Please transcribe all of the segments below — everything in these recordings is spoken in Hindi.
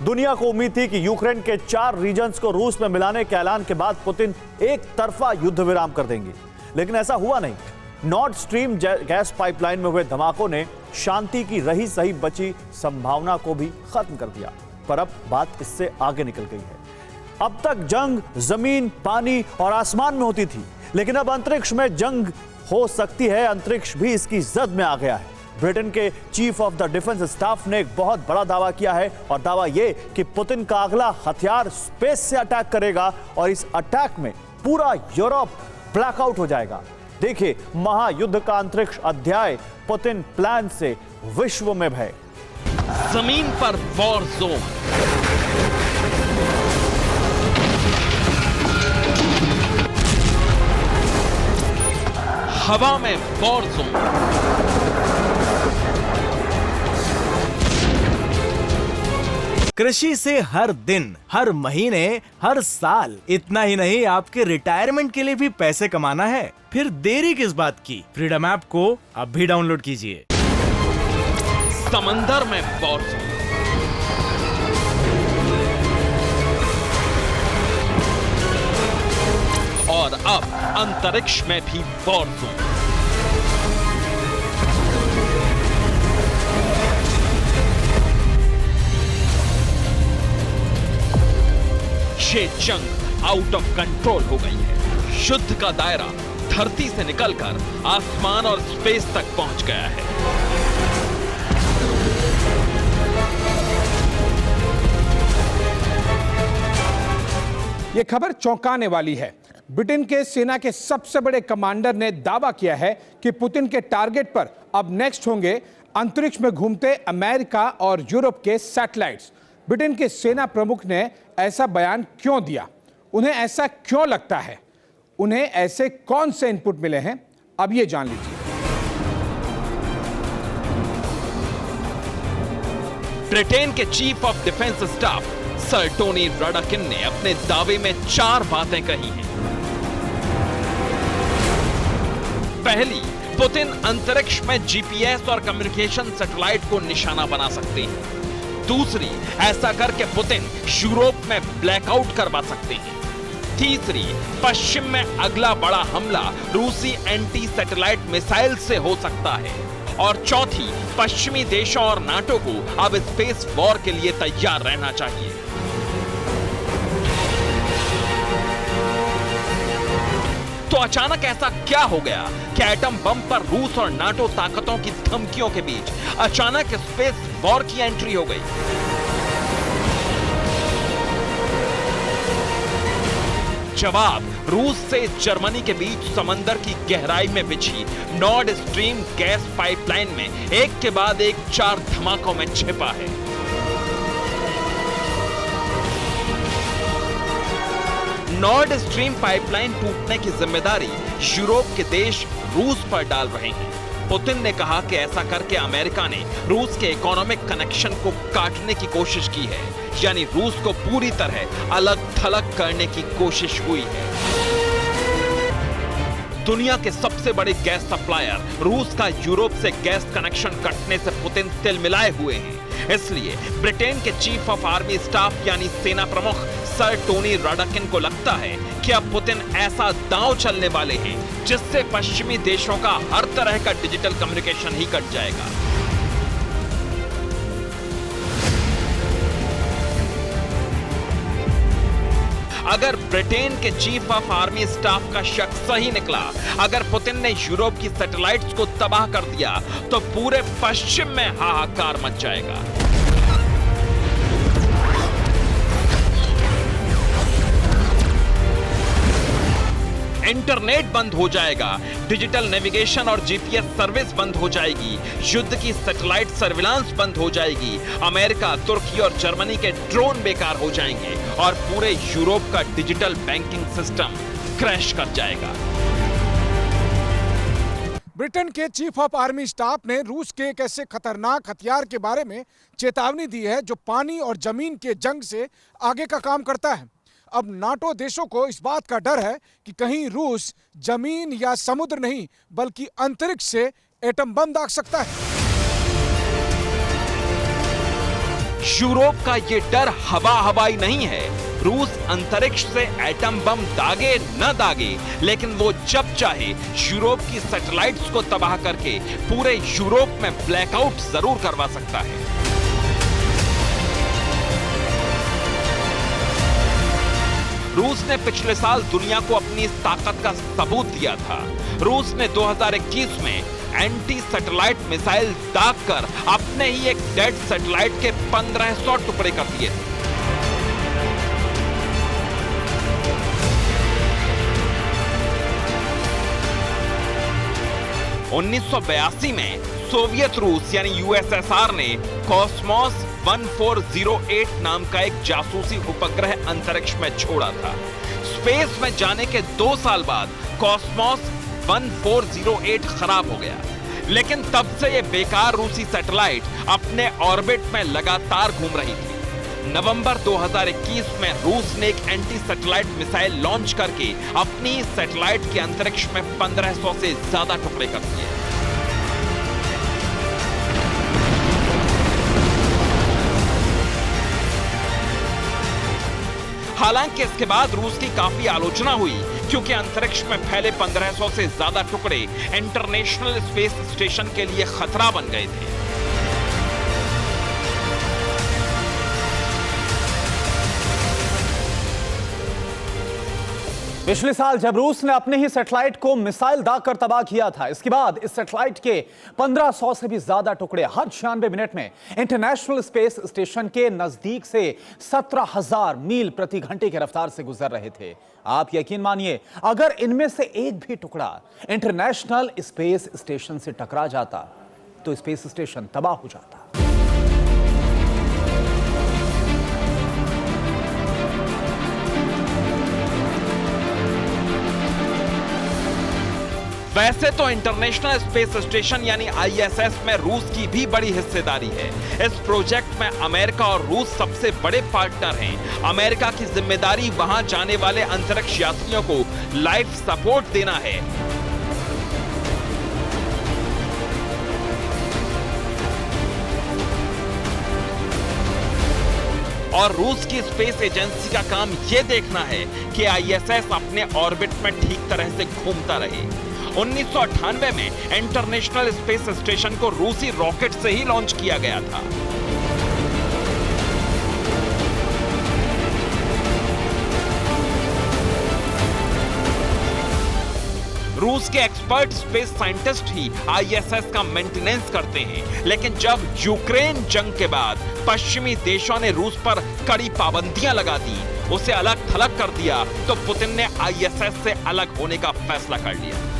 दुनिया को उम्मीद थी कि यूक्रेन के 4 रीजन्स को रूस में मिलाने के ऐलान के बाद पुतिन एक तरफा युद्ध विराम कर देंगे, लेकिन ऐसा हुआ नहीं। नॉर्ड स्ट्रीम गैस पाइपलाइन में हुए धमाकों ने शांति की रही सही बची संभावना को भी खत्म कर दिया, पर अब बात इससे आगे निकल गई है। अब तक जंग जमीन, पानी और आसमान में होती थी, लेकिन अब अंतरिक्ष में जंग हो सकती है। अंतरिक्ष भी इसकी जद में आ गया है। ब्रिटेन के chief of the defence staff ने एक बहुत बड़ा दावा किया है, और दावा यह कि पुतिन का अगला हथियार स्पेस से अटैक करेगा और इस अटैक में पूरा यूरोप ब्लैकआउट हो जाएगा। देखिए महायुद्ध का अंतरिक्ष अध्याय, पुतिन प्लान से विश्व में भय। जमीन पर वॉर जोन, हवा में वॉर जोन, कृषि से हर दिन, हर महीने, हर साल, इतना ही नहीं आपके रिटायरमेंट के लिए भी पैसे कमाना है, फिर देरी किस बात की? फ्रीडम ऐप को अब भी डाउनलोड कीजिए। समंदर में वॉर जोन, और अब अंतरिक्ष में भी वॉर जोन। ये जंग आउट ऑफ कंट्रोल हो गई है। युद्ध का दायरा धरती से निकलकर आसमान और स्पेस तक पहुंच गया है। यह खबर चौंकाने वाली है। ब्रिटेन के सेना के सबसे बड़े कमांडर ने दावा किया है कि पुतिन के टारगेट पर अब नेक्स्ट होंगे अंतरिक्ष में घूमते अमेरिका और यूरोप के सैटेलाइट्स। ब्रिटेन के सेना प्रमुख ने ऐसा बयान क्यों दिया? उन्हें ऐसा क्यों लगता है? उन्हें ऐसे कौन से इनपुट मिले हैं? अब ये जान लीजिए। ब्रिटेन के chief of defence staff sir Tony Radakin ने अपने दावे में 4 बातें कही हैं। पहली, पुतिन अंतरिक्ष में जीपीएस और कम्युनिकेशन सैटेलाइट को निशाना बना सकते हैं। दूसरी, ऐसा करके पुतिन यूरोप में ब्लैकआउट करवा सकते हैं। तीसरी, पश्चिम में अगला बड़ा हमला रूसी एंटी सैटेलाइट मिसाइल से हो सकता है। और चौथी, पश्चिमी देशों और नाटो को अब स्पेस वॉर के लिए तैयार रहना चाहिए। तो अचानक ऐसा क्या हो गया कि एटम बम पर रूस और नाटो ताकतों की धमकियों के बीच अचानक स्पेस वॉर की एंट्री हो गई? जवाब रूस से जर्मनी के बीच समंदर की गहराई में बिछी नॉर्ड स्ट्रीम गैस पाइपलाइन में एक के बाद एक 4 धमाकों में छिपा है। नॉर्ड स्ट्रीम पाइपलाइन टूटने की जिम्मेदारी यूरोप के देश रूस पर डाल रहे हैं। पुतिन ने कहा कि ऐसा करके अमेरिका ने रूस के इकोनॉमिक कनेक्शन को काटने की कोशिश की है, यानी रूस को पूरी तरह अलग थलग करने की कोशिश हुई है। दुनिया के सबसे बड़े गैस सप्लायर रूस का यूरोप से गैस कनेक्शन कटने से पुतिन तिलमिलाए हुए हैं। इसलिए ब्रिटेन के चीफ ऑफ आर्मी स्टाफ यानी सेना प्रमुख सर टोनी रडाकिन को लगता है कि अब पुतिन ऐसा दांव चलने वाले हैं जिससे पश्चिमी देशों का हर तरह का डिजिटल कम्युनिकेशन ही कट जाएगा। अगर ब्रिटेन के चीफ ऑफ आर्मी स्टाफ का शक सही निकला, अगर पुतिन ने यूरोप की सैटेलाइट्स को तबाह कर दिया, तो पूरे पश्चिम में हाहाकार मच जाएगा। इंटरनेट बंद हो जाएगा, डिजिटल नेविगेशन और जीपीएस सर्विस बंद हो जाएगी, युद्ध की सैटेलाइट सर्विलांस बंद हो जाएगी, अमेरिका, तुर्की और जर्मनी के ड्रोन बेकार हो जाएंगे और पूरे यूरोप का डिजिटल बैंकिंग सिस्टम क्रैश कर जाएगा। ब्रिटेन के चीफ ऑफ आर्मी स्टाफ ने रूस के एक ऐसे खतरनाक हथियार के बारे में चेतावनी दी है जो पानी और जमीन के जंग से आगे का काम करता है। अब नाटो देशों को इस बात का डर है कि कहीं रूस जमीन या समुद्र नहीं बल्कि अंतरिक्ष से एटम बम दाग सकता है। यूरोप का ये डर हवाई नहीं है। रूस अंतरिक्ष से एटम बम दागे न दागे, लेकिन वो जब चाहे यूरोप की सैटेलाइट्स को तबाह करके पूरे यूरोप में ब्लैकआउट जरूर करवा सकता है। रूस ने पिछले साल दुनिया को अपनी इस ताकत का सबूत दिया था। रूस ने 2021 में एंटी सैटेलाइट मिसाइल दागकर अपने ही एक डेड सैटेलाइट के 1500 टुकड़े कर दिए थे। (1982) में सोवियत रूस यानी यूएसएसआर ने कॉस्मोस 1408 नाम का एक जासूसी उपग्रह अंतरिक्ष में छोड़ा था। स्पेस में जाने के 2 साल बाद कॉस्मोस 1408 खराब हो गया, लेकिन तब से यह बेकार रूसी सैटेलाइट अपने ऑर्बिट में लगातार घूम रही थी। नवंबर 2021 में रूस ने एक एंटी सैटेलाइट मिसाइल लॉन्च करके अपनी सैटेलाइट के अंतरिक्ष में 1500 से ज्यादा टुकड़े कर दिए। हालांकि इसके बाद रूस की काफी आलोचना हुई, क्योंकि अंतरिक्ष में फैले 1500 से ज्यादा टुकड़े इंटरनेशनल स्पेस स्टेशन के लिए खतरा बन गए थे। पिछले साल जब रूस ने अपने ही सैटेलाइट को मिसाइल दागकर तबाह किया था, इसके बाद इस सैटेलाइट के 1500 से भी ज्यादा टुकड़े हर 96 मिनट में इंटरनेशनल स्पेस स्टेशन के नजदीक से 17,000 मील प्रति घंटे की रफ्तार से गुजर रहे थे। आप यकीन मानिए, अगर इनमें से एक भी टुकड़ा इंटरनेशनल स्पेस स्टेशन से टकरा जाता तो स्पेस स्टेशन तबाह हो जाता। वैसे तो इंटरनेशनल स्पेस स्टेशन यानी आईएसएस में रूस की भी बड़ी हिस्सेदारी है। इस प्रोजेक्ट में अमेरिका और रूस सबसे बड़े पार्टनर हैं। अमेरिका की जिम्मेदारी वहां जाने वाले अंतरिक्ष यात्रियों को लाइफ सपोर्ट देना है। और रूस की स्पेस एजेंसी का काम यह देखना है कि आईएसएस अपने ऑर्बिट में ठीक तरह से घूमता रहे। 1998 में इंटरनेशनल स्पेस स्टेशन को रूसी रॉकेट से ही लॉन्च किया गया था। रूस के एक्सपर्ट स्पेस साइंटिस्ट ही आईएसएस का मेंटेनेंस करते हैं, लेकिन जब यूक्रेन जंग के बाद पश्चिमी देशों ने रूस पर कड़ी पाबंदियां लगा दी, उसे अलग थलग कर दिया, तो पुतिन ने आईएसएस से अलग होने का फैसला कर लिया।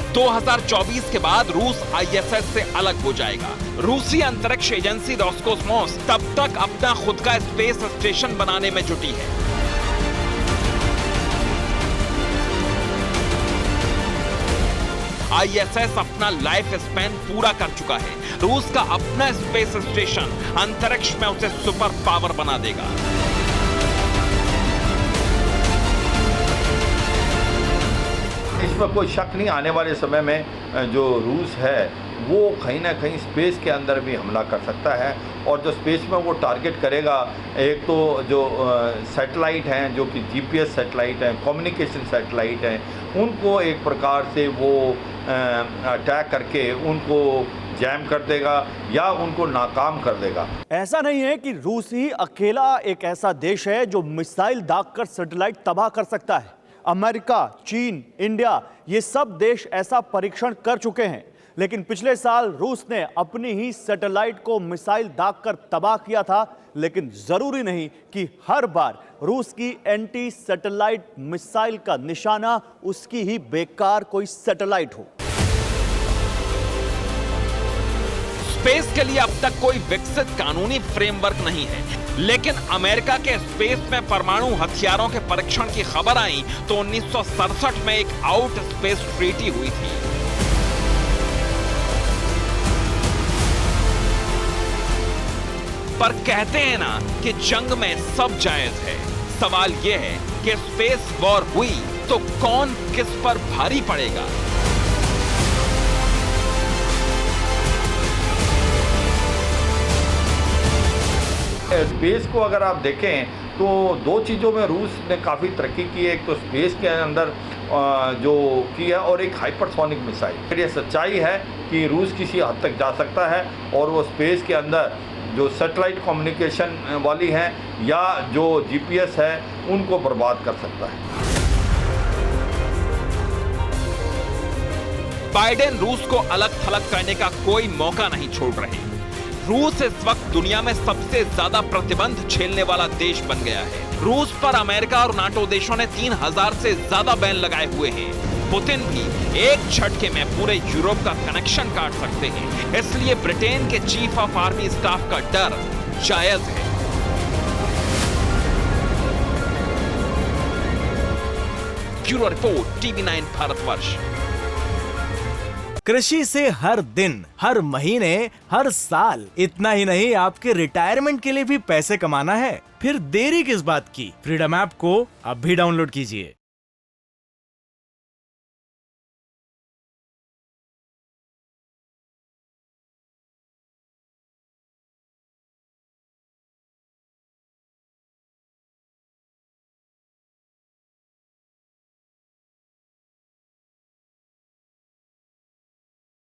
तो 2024 के बाद रूस आईएसएस से अलग हो जाएगा। रूसी अंतरिक्ष एजेंसी रोसकोस्मोस तब तक अपना खुद का स्पेस स्टेशन बनाने में जुटी है। आईएसएस अपना लाइफ स्पैन पूरा कर चुका है। रूस का अपना स्पेस स्टेशन अंतरिक्ष में उसे सुपर पावर बना देगा। इसमें कोई शक नहीं, आने वाले समय में जो रूस है वो कहीं ना कहीं स्पेस के अंदर भी हमला कर सकता है। और जो स्पेस में वो टारगेट करेगा, एक तो जो सैटेलाइट हैं, जो कि जीपीएस सैटेलाइट हैं, कम्युनिकेशन सैटेलाइट हैं, उनको एक प्रकार से वो अटैक करके उनको जैम कर देगा या उनको नाकाम कर देगा। ऐसा नहीं है कि रूस ही अकेला एक ऐसा देश है जो मिसाइल दागकर सैटेलाइट तबाह कर सकता है। अमेरिका, चीन, इंडिया, ये सब देश ऐसा परीक्षण कर चुके हैं, लेकिन पिछले साल रूस ने अपनी ही सैटेलाइट को मिसाइल दागकर तबाह किया था। लेकिन जरूरी नहीं कि हर बार रूस की एंटी सैटेलाइट मिसाइल का निशाना उसकी ही बेकार कोई सैटेलाइट हो। स्पेस के लिए अब तक कोई विकसित कानूनी फ्रेमवर्क नहीं है, लेकिन अमेरिका के स्पेस में परमाणु हथियारों के परीक्षण की खबर आई तो 1967 में एक आउट स्पेस ट्रीटी हुई थी। पर कहते हैं ना कि जंग में सब जायज है। सवाल यह है कि स्पेस वॉर हुई तो कौन किस पर भारी पड़ेगा। स्पेस को अगर आप देखें तो दो चीज़ों में रूस ने काफ़ी तरक्की की है। एक तो स्पेस के अंदर जो की है और एक हाइपरसोनिक मिसाइल। ये सच्चाई है कि रूस किसी हद तक जा सकता है और वो स्पेस के अंदर जो सैटेलाइट कम्युनिकेशन वाली हैं या जो GPS है उनको बर्बाद कर सकता है। बाइडेन रूस को अलग थलग करने का कोई मौका नहीं छोड़ रहे। रूस इस वक्त दुनिया में सबसे ज्यादा प्रतिबंध झेलने वाला देश बन गया है। रूस पर अमेरिका और नाटो देशों ने 3000 से ज्यादा बैन लगाए हुए हैं। पुतिन भी एक झटके में पूरे यूरोप का कनेक्शन काट सकते हैं, इसलिए ब्रिटेन के चीफ ऑफ आर्मी स्टाफ का डर जायज है। Bureau report, TV9 Bharatvarsh. कृषि से हर दिन, हर महीने, हर साल, इतना ही नहीं आपके रिटायरमेंट के लिए भी पैसे कमाना है? फिर देरी किस बात की? फ्रीडम ऐप को अब भी डाउनलोड कीजिए।